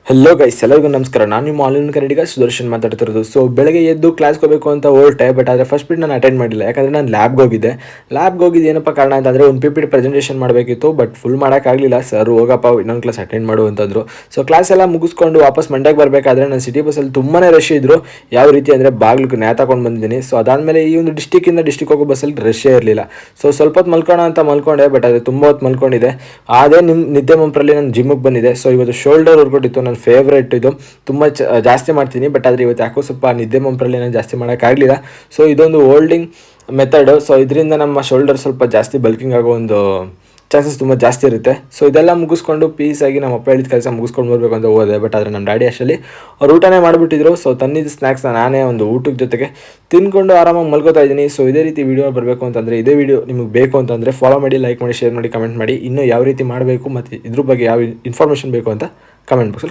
Hello guys, ಎಲ್ಲರಿಗೂ ನಮಸ್ಕಾರ. ನಾನು ನಿಮ್ಮ ಆನ್ಲೈನ್ ಕನ್ನಡಿಗ ಸುದರ್ಶನ್ ಮಾತಾಡ್ತಿರೋದು. ಸೊ ಬೆಳಗ್ಗೆ ಎದ್ದು ಕ್ಲಾಸ್ಗೆ ಹೋಗಬೇಕು ಅಂತ ಹೊರಟೆ, ಬಟ್ ಆದರೆ ಫಸ್ಟ್ ಬಿಟ್ಟು ನಾನು ಅಟೆಂಡ್ ಮಾಡಿಲ್ಲ. ಯಾಕಂದರೆ ನಾನು ಲ್ಯಾಬ್ಗೆ ಹೋಗಿದ್ದೆ ಏನಪ್ಪ ಕಾರಣ ಅಂತಂದರೆ ಒಂದು PPT ಪ್ರೆಸೆಂಟೇಷನ್ ಮಾಡಬೇಕಿತ್ತು, ಬಟ್ ಫುಲ್ ಮಾಡೋಕ್ಕಾಗಲಿಲ್ಲ. ಸರ್ ಹೋಗಪ್ಪ ಇನ್ನೊಂದು ಕ್ಲಾಸ್ ಅಟೆಂಡ್ ಮಾಡು ಅಂತಂದರು. ಸೊ ಕ್ಲಾಸ್ ಎಲ್ಲ ಮುಗಿಸ್ಕೊಂಡು ವಾಪಸ್ ಮಂಡ್ಯಕ್ಕೆ ಬರಬೇಕಾದ್ರೆ ನಾನು ಸಿಟಿ ಬಸ್ಸಲ್ಲಿ ತುಂಬಾ ರಶ್ ಇದ್ದರು. ಯಾವ ರೀತಿ ಅಂದರೆ ಬಾಗಿಲಿಗೆ ನೇತಾಕೊಂಡು ಬಂದಿದ್ದೀನಿ. ಸೊ ಅದಾದಮೇಲೆ ಈ ಒಂದು ಡಿಸ್ಟಿಕ್ಕಿಂದ ಡಿಸ್ಟಿಕ್ ಹೋಗೋ ಬಸ್ಸಲ್ಲಿ ರಶ್ಶೇ ಇರಲಿಲ್ಲ. ಸೊ ಸ್ವಲ್ಪ ಹೊತ್ತು ಮಲ್ಕೋಣ ಅಂತ ಮಲ್ಕೊಂಡೆ, ಬಟ್ ಅದು ತುಂಬ ಹೊತ್ತು ಮಲ್ಕೊಂಡಿದೆ. ಅದೇ ನಿದ್ದೆ ಮಂಪ್ರಲ್ಲಿ ನಾನು ಜಿಮ್ಮಿಗೆ ಬಂದಿದೆ. ಸೊ ಇವತ್ತು ಶೋಲ್ಡರ್ ವರ್ಕೌಟ್ ಇತ್ತು, ನನ್ನ ಫೇವ್ರೇಟ್. ಇದು ತುಂಬ ಜಾಸ್ತಿ ಮಾಡ್ತೀನಿ, ಬಟ್ ಆದರೆ ಇವತ್ತು ಯಾಕೋ ಸ್ವಲ್ಪ ನಿದ್ದೆ ಮಂಪ್ರಲ್ಲಿ ನಾನು ಜಾಸ್ತಿ ಮಾಡೋಕ್ಕಾಗಲಿಲ್ಲ. ಸೊ ಇದೊಂದು ಹೋಲ್ಡಿಂಗ್ ಮೆಥಡು. ಸೊ ಇದರಿಂದ ನಮ್ಮ ಶೋಲ್ಡರ್ ಸ್ವಲ್ಪ ಜಾಸ್ತಿ ಬಲ್ಕಿಂಗ್ ಆಗೋ ಒಂದು ಚಾನ್ಸಸ್ ತುಂಬ ಜಾಸ್ತಿ ಇರುತ್ತೆ. ಸೊ ಇದೆಲ್ಲ ಮುಗಿಸ್ಕೊಂಡು ಪೀಸಾಗಿ ನಮ್ಮ ಅಪ್ಪ ಹೇಳಿದ ಕೆಲಸ ಮುಗಿಸ್ಕೊಂಡು ಬರಬೇಕು ಅಂತ ಹೋದೆ. ಬಟ್ ಆದರೆ ನಮ್ಮ ಡ್ಯಾಡಿ ಅಷ್ಟರಲ್ಲಿ ಅವ್ರು ಊಟನೇ ಮಾಡಿಬಿಟ್ಟಿದ್ರು. ಸೊ ತಂದಿದ್ದ ಸ್ನ್ಯಾಕ್ಸ್ನ ನಾನೇ ಒಂದು ಊಟದ ಜೊತೆಗೆ ತಿಂದ್ಕೊಂಡು ಆರಾಮಾಗಿ ಮಲ್ಕೋತಾ ಇದ್ದೀನಿ. ಸೊ ಇದೇ ರೀತಿ ವೀಡಿಯೋ ಬರಬೇಕು ಅಂತಂದರೆ, ಇದೇ ವಿಡಿಯೋ ನಿಮಗೆ ಬೇಕು ಅಂತಂದರೆ ಫಾಲೋ ಮಾಡಿ, ಲೈಕ್ ಮಾಡಿ, ಶೇರ್ ಮಾಡಿ, ಕಮೆಂಟ್ ಮಾಡಿ. ಇನ್ನೂ ಯಾವ ರೀತಿ ಮಾಡಬೇಕು ಮತ್ತು ಇದ್ರ ಬಗ್ಗೆ ಯಾವ ಇನ್ಫಾರ್ಮೇಷನ್ ಬೇಕು ಅಂತ ಕಮೆಂಟ್ ಬಾಕ್ಸಲ್ಲಿ